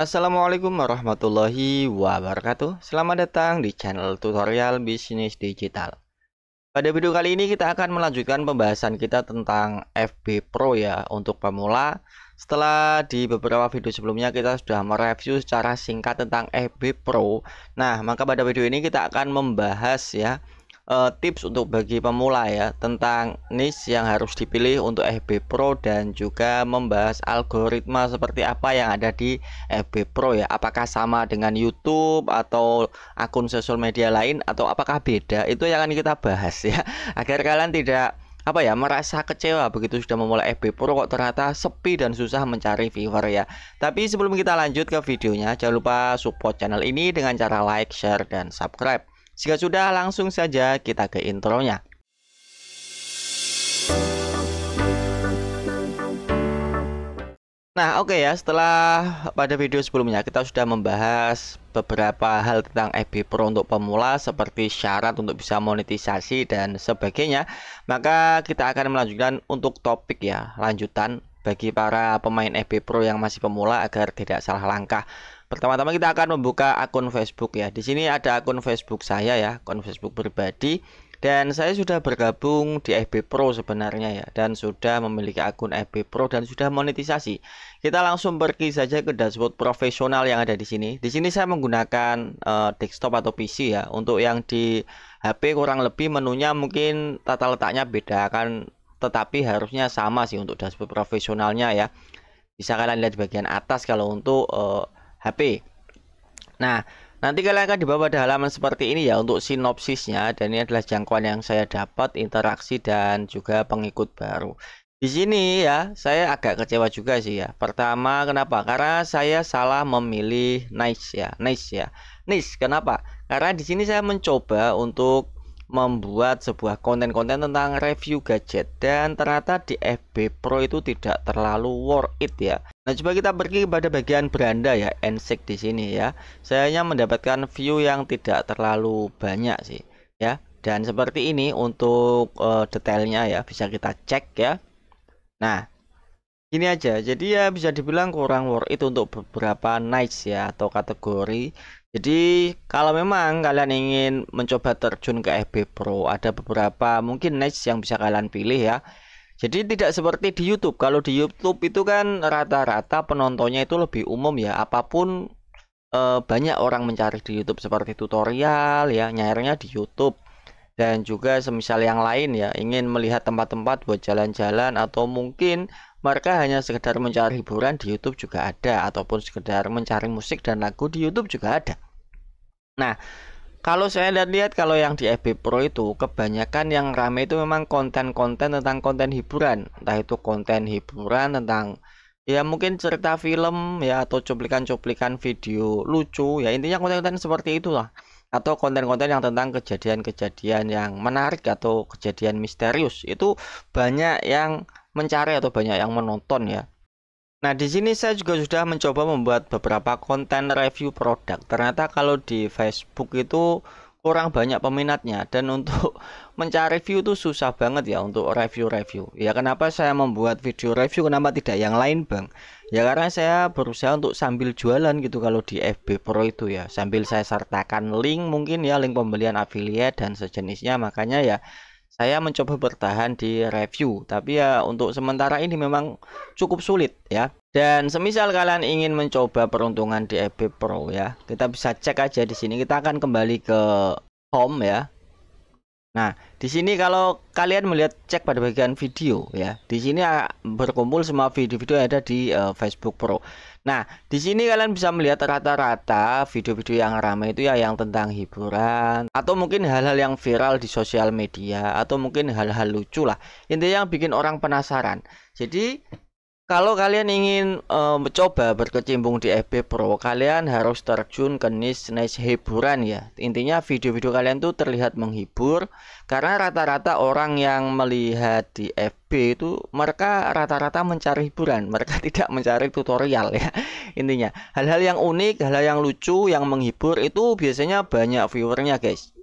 Assalamualaikum warahmatullahi wabarakatuh. Selamat datang di channel tutorial bisnis digital. Pada video kali ini kita akan melanjutkan pembahasan kita tentang FB Pro ya untuk pemula. Setelah di beberapa video sebelumnya kita sudah mereview secara singkat tentang FB Pro. Nah, maka pada video ini kita akan membahas ya tips untuk bagi pemula ya tentang niche yang harus dipilih untuk FB Pro dan juga membahas algoritma seperti apa yang ada di FB Pro ya. Apakah sama dengan YouTube atau akun sosial media lain atau apakah beda? Itu yang akan kita bahas ya. Agar kalian tidak merasa kecewa begitu sudah memulai FB Pro kok ternyata sepi dan susah mencari viewer ya. Tapi sebelum kita lanjut ke videonya, jangan lupa support channel ini dengan cara like, share, dan subscribe. Jika sudah, langsung saja kita ke intronya. Nah, oke ya, setelah pada video sebelumnya kita sudah membahas beberapa hal tentang FB Pro untuk pemula seperti syarat untuk bisa monetisasi dan sebagainya. Maka kita akan melanjutkan untuk topik ya, lanjutan bagi para pemain FB Pro yang masih pemula agar tidak salah langkah. Pertama-tama kita akan membuka akun Facebook ya. Di sini ada akun Facebook saya ya, akun Facebook pribadi. Dan saya sudah bergabung di FB Pro sebenarnya ya, dan sudah memiliki akun FB Pro dan sudah monetisasi. Kita langsung pergi saja ke dashboard profesional yang ada di sini. Di sini saya menggunakan desktop atau PC ya. Untuk yang di HP kurang lebih menunya mungkin tata letaknya beda kan, tetapi harusnya sama sih untuk dashboard profesionalnya ya. Bisa kalian lihat di bagian atas kalau untuk HP. Nah, nanti kalian akan dibawa pada halaman seperti ini ya untuk sinopsisnya, dan ini adalah jangkauan yang saya dapat, interaksi dan juga pengikut baru. Di sini ya, saya agak kecewa juga sih ya. Pertama, kenapa? Karena saya salah memilih niche ya. Niche, kenapa? Karena di sini saya mencoba untuk membuat sebuah konten-konten tentang review gadget dan ternyata di FB Pro itu tidak terlalu worth it ya. Nah, coba kita pergi pada bagian beranda ya, NSEC di sini ya. Saya hanya mendapatkan view yang tidak terlalu banyak sih ya. Dan seperti ini untuk detailnya ya, bisa kita cek ya. Nah, ini aja. Jadi ya bisa dibilang kurang worth it untuk beberapa niche ya atau kategori. Jadi kalau memang kalian ingin mencoba terjun ke FB Pro, ada beberapa mungkin niche yang bisa kalian pilih ya. Jadi tidak seperti di YouTube. Kalau di YouTube itu kan rata-rata penontonnya itu lebih umum ya. Apapun banyak orang mencari di YouTube seperti tutorial ya, nyarinya di YouTube. Dan juga semisal yang lain ya, ingin melihat tempat-tempat buat jalan-jalan atau mungkin mereka hanya sekedar mencari hiburan di YouTube juga ada, ataupun sekedar mencari musik dan lagu di YouTube juga ada. Nah, kalau saya lihat kalau yang di FB Pro itu kebanyakan yang rame itu memang konten-konten tentang konten hiburan, entah itu konten hiburan tentang ya mungkin cerita film ya atau cuplikan-cuplikan video lucu ya, intinya konten-konten seperti itulah, atau konten-konten yang tentang kejadian-kejadian yang menarik atau kejadian misterius itu banyak yang mencari atau banyak yang menonton ya. Nah, di sini saya juga sudah mencoba membuat beberapa konten review produk. Ternyata kalau di Facebook itu kurang banyak peminatnya, dan untuk mencari view itu susah banget ya untuk review-review. Ya kenapa saya membuat video review, kenapa tidak yang lain Bang? Ya karena saya berusaha untuk sambil jualan gitu kalau di FB Pro itu ya. Sambil saya sertakan link mungkin ya, link pembelian affiliate dan sejenisnya. Makanya ya saya mencoba bertahan di review, tapi ya untuk sementara ini memang cukup sulit ya. Dan semisal kalian ingin mencoba peruntungan di FB Pro ya, kita bisa cek aja di sini. Kita akan kembali ke home ya. Nah, di sini kalau kalian melihat cek pada bagian video ya, di sini berkumpul semua video-video yang ada di Facebook Pro. Nah, di sini kalian bisa melihat rata-rata video-video yang ramai itu ya yang tentang hiburan atau mungkin hal-hal yang viral di sosial media atau mungkin hal-hal lucu lah. Intinya yang bikin orang penasaran. Jadi kalau kalian ingin mencoba berkecimpung di FB Pro, kalian harus terjun ke niche hiburan ya. Intinya video-video kalian tuh terlihat menghibur, karena rata-rata orang yang melihat di FB itu mereka rata-rata mencari hiburan, mereka tidak mencari tutorial ya. Intinya hal-hal yang unik, hal-hal yang lucu, yang menghibur itu biasanya banyak viewernya guys.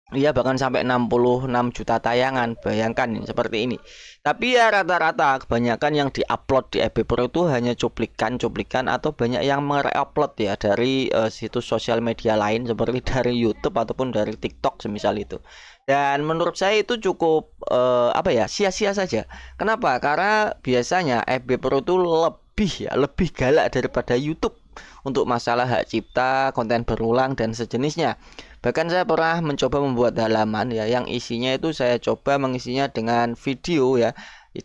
Iya, bahkan sampai 66 juta tayangan. Bayangkan seperti ini. Tapi ya rata-rata kebanyakan yang diupload di FB Pro itu hanya cuplikan-cuplikan atau banyak yang mereupload ya dari situs sosial media lain seperti dari YouTube ataupun dari TikTok semisal itu. Dan menurut saya itu cukup apa ya, sia-sia saja. Kenapa? Karena biasanya FB Pro itu lebih galak daripada YouTube untuk masalah hak cipta, konten berulang dan sejenisnya. Bahkan saya pernah mencoba membuat halaman ya yang isinya itu saya coba mengisinya dengan video ya,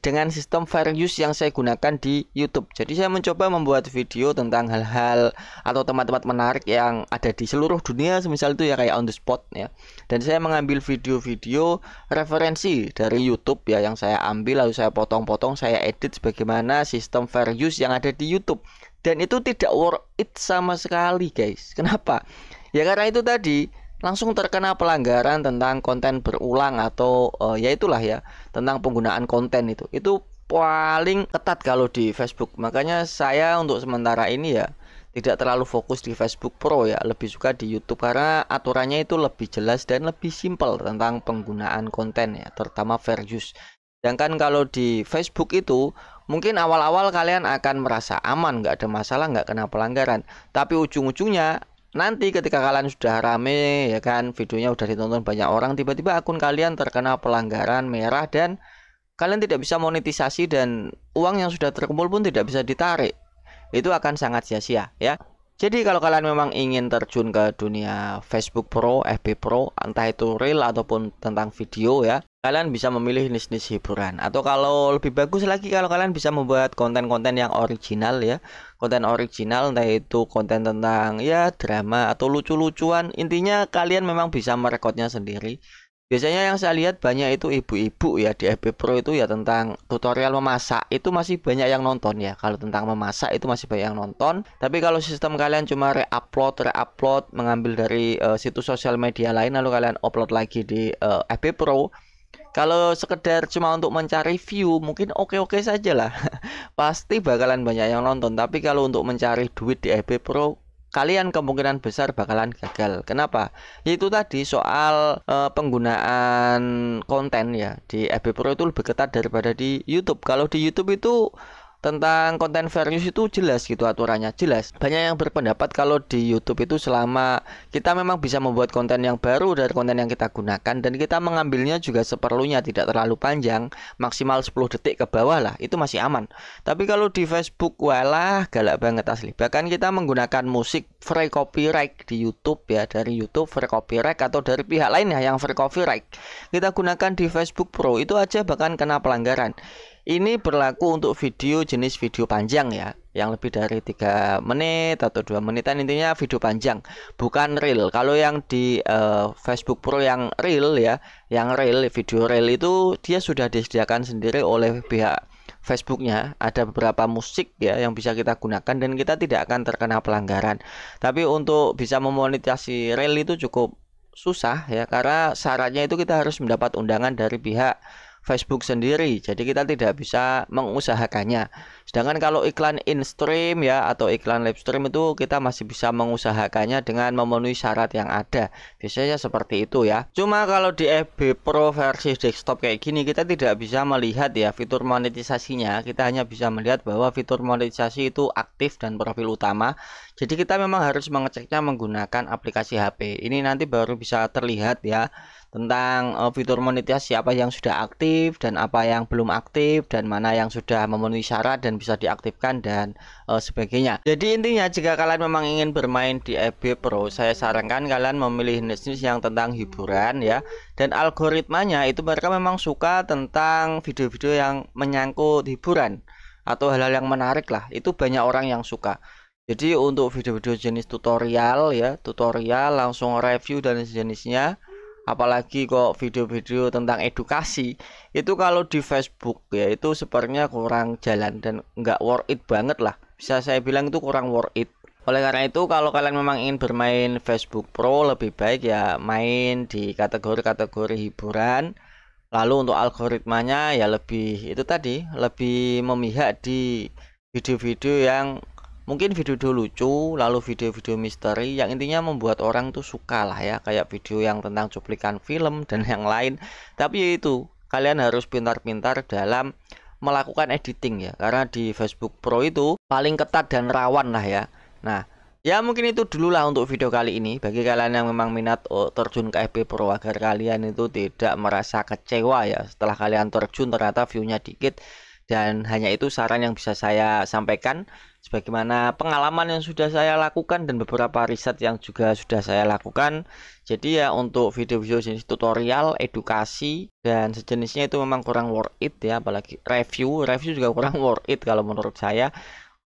dengan sistem fair use yang saya gunakan di YouTube. Jadi saya mencoba membuat video tentang hal-hal atau tempat-tempat menarik yang ada di seluruh dunia, semisal itu ya kayak on the spot ya. Dan saya mengambil video-video referensi dari YouTube ya yang saya ambil lalu saya potong-potong, saya edit sebagaimana sistem fair use yang ada di YouTube. Dan itu tidak worth it sama sekali, guys. Kenapa? Ya karena itu tadi langsung terkena pelanggaran tentang konten berulang atau ya itulah ya, tentang penggunaan konten itu paling ketat kalau di Facebook. Makanya saya untuk sementara ini ya tidak terlalu fokus di Facebook Pro ya, lebih suka di YouTube karena aturannya itu lebih jelas dan lebih simpel tentang penggunaan konten ya, terutama fair use. Sedangkan kalau di Facebook itu mungkin awal-awal kalian akan merasa aman, nggak ada masalah, nggak kena pelanggaran. Tapi ujung-ujungnya nanti ketika kalian sudah rame ya kan, videonya udah ditonton banyak orang, tiba-tiba akun kalian terkena pelanggaran merah dan kalian tidak bisa monetisasi dan uang yang sudah terkumpul pun tidak bisa ditarik. Itu akan sangat sia-sia ya. Jadi kalau kalian memang ingin terjun ke dunia Facebook Pro, FB Pro, entah itu reel ataupun tentang video ya, kalian bisa memilih niche-niche hiburan. Atau kalau lebih bagus lagi kalau kalian bisa membuat konten-konten yang original ya. Konten original entah itu konten tentang ya drama atau lucu-lucuan. Intinya kalian memang bisa merekodnya sendiri. Biasanya yang saya lihat banyak itu ibu-ibu ya di FB Pro itu ya tentang tutorial memasak itu masih banyak yang nonton ya. Kalau tentang memasak itu masih banyak yang nonton. Tapi kalau sistem kalian cuma re-upload mengambil dari situs sosial media lain lalu kalian upload lagi di FB Pro. Kalau sekedar cuma untuk mencari view mungkin oke-oke saja lah. Pasti bakalan banyak yang nonton. Tapi kalau untuk mencari duit di FB Pro kalian kemungkinan besar bakalan gagal. Kenapa? Yaitu tadi soal penggunaan konten ya di FB Pro itu lebih ketat daripada di YouTube. Kalau di YouTube itu tentang konten fair use itu jelas gitu aturannya, jelas. Banyak yang berpendapat kalau di YouTube itu selama kita memang bisa membuat konten yang baru dari konten yang kita gunakan dan kita mengambilnya juga seperlunya, tidak terlalu panjang, maksimal 10 detik ke bawah lah, itu masih aman. Tapi kalau di Facebook walah galak banget asli. Bahkan kita menggunakan musik free copyright di YouTube ya, dari YouTube free copyright atau dari pihak lain ya yang free copyright. Kita gunakan di Facebook Pro itu aja bahkan kena pelanggaran. Ini berlaku untuk video jenis video panjang ya, yang lebih dari 3 menit atau 2 menitan, intinya video panjang, bukan reel. Kalau yang di Facebook Pro yang reel ya, yang reel, video reel itu dia sudah disediakan sendiri oleh pihak Facebooknya. Ada beberapa musik ya yang bisa kita gunakan dan kita tidak akan terkena pelanggaran. Tapi untuk bisa memonetisasi reel itu cukup susah ya, karena syaratnya itu kita harus mendapat undangan dari pihak Facebook sendiri, jadi kita tidak bisa mengusahakannya. Sedangkan kalau iklan in-stream ya atau iklan live stream itu kita masih bisa mengusahakannya dengan memenuhi syarat yang ada. Biasanya seperti itu ya. Cuma kalau di FB Pro versi desktop kayak gini kita tidak bisa melihat ya fitur monetisasinya. Kita hanya bisa melihat bahwa fitur monetisasi itu aktif dan profil utama. Jadi kita memang harus mengeceknya menggunakan aplikasi HP. Ini nanti baru bisa terlihat ya tentang fitur monetisasi apa yang sudah aktif dan apa yang belum aktif dan mana yang sudah memenuhi syarat dan bisa diaktifkan dan sebagainya. Jadi intinya jika kalian memang ingin bermain di FB Pro, saya sarankan kalian memilih niche yang tentang hiburan ya, dan algoritmanya itu mereka memang suka tentang video-video yang menyangkut hiburan atau hal-hal yang menarik lah. Itu banyak orang yang suka. Jadi untuk video-video jenis tutorial ya, tutorial langsung review dan sejenisnya, apalagi kok video-video tentang edukasi itu kalau di Facebook ya itu sepertinya kurang jalan dan nggak worth it banget lah, bisa saya bilang itu kurang worth it. Oleh karena itu kalau kalian memang ingin bermain Facebook Pro lebih baik ya main di kategori-kategori hiburan. Lalu untuk algoritmanya ya lebih itu tadi, lebih memihak di video-video yang mungkin video-video lucu, lalu video-video misteri yang intinya membuat orang tuh suka lah ya, kayak video yang tentang cuplikan film dan yang lain. Tapi ya itu, kalian harus pintar-pintar dalam melakukan editing ya, karena di Facebook Pro itu paling ketat dan rawan lah ya. Nah, ya mungkin itu dulu lah untuk video kali ini. Bagi kalian yang memang minat terjun ke FB Pro agar kalian itu tidak merasa kecewa ya setelah kalian terjun ternyata view-nya dikit. Dan hanya itu saran yang bisa saya sampaikan, sebagaimana pengalaman yang sudah saya lakukan dan beberapa riset yang juga sudah saya lakukan. Jadi ya untuk video-video jenis tutorial, edukasi dan sejenisnya itu memang kurang worth it ya, apalagi review juga kurang worth it kalau menurut saya.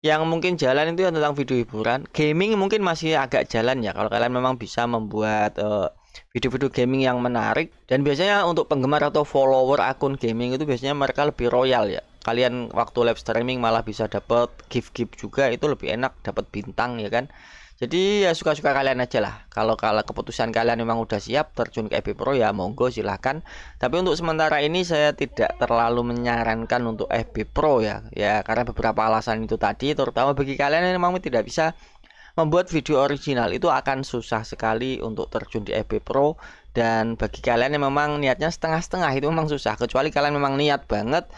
Yang mungkin jalan itu tentang video hiburan, gaming mungkin masih agak jalan ya kalau kalian memang bisa membuat video-video gaming yang menarik. Dan biasanya untuk penggemar atau follower akun gaming itu biasanya mereka lebih royal ya. Kalian waktu live streaming malah bisa dapat gift-gift juga, itu lebih enak, dapat bintang ya kan. Jadi ya suka-suka kalian aja lah. Kalau keputusan kalian memang udah siap terjun ke FB Pro ya monggo silahkan. Tapi untuk sementara ini saya tidak terlalu menyarankan untuk FB Pro ya. Ya karena beberapa alasan itu tadi, terutama bagi kalian yang memang tidak bisa membuat video original, itu akan susah sekali untuk terjun di FB Pro. Dan bagi kalian yang memang niatnya setengah-setengah itu memang susah, kecuali kalian memang niat banget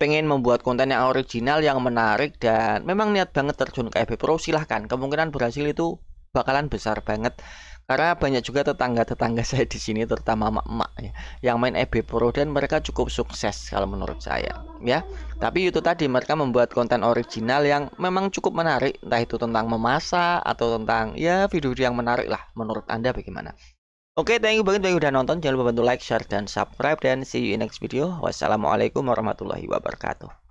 pengen membuat konten yang original, yang menarik, dan memang niat banget terjun ke FB Pro, silahkan. Kemungkinan berhasil itu bakalan besar banget, karena banyak juga tetangga-tetangga saya di sini, terutama emak-emak ya, yang main FB Pro dan mereka cukup sukses kalau menurut saya ya. Tapi itu tadi, mereka membuat konten original yang memang cukup menarik, entah itu tentang memasak atau tentang ya video-video yang menarik lah. Menurut Anda bagaimana? Oke, thank you banget yang udah nonton. Jangan lupa bantu like, share, dan subscribe. Dan see you in next video. Wassalamualaikum warahmatullahi wabarakatuh.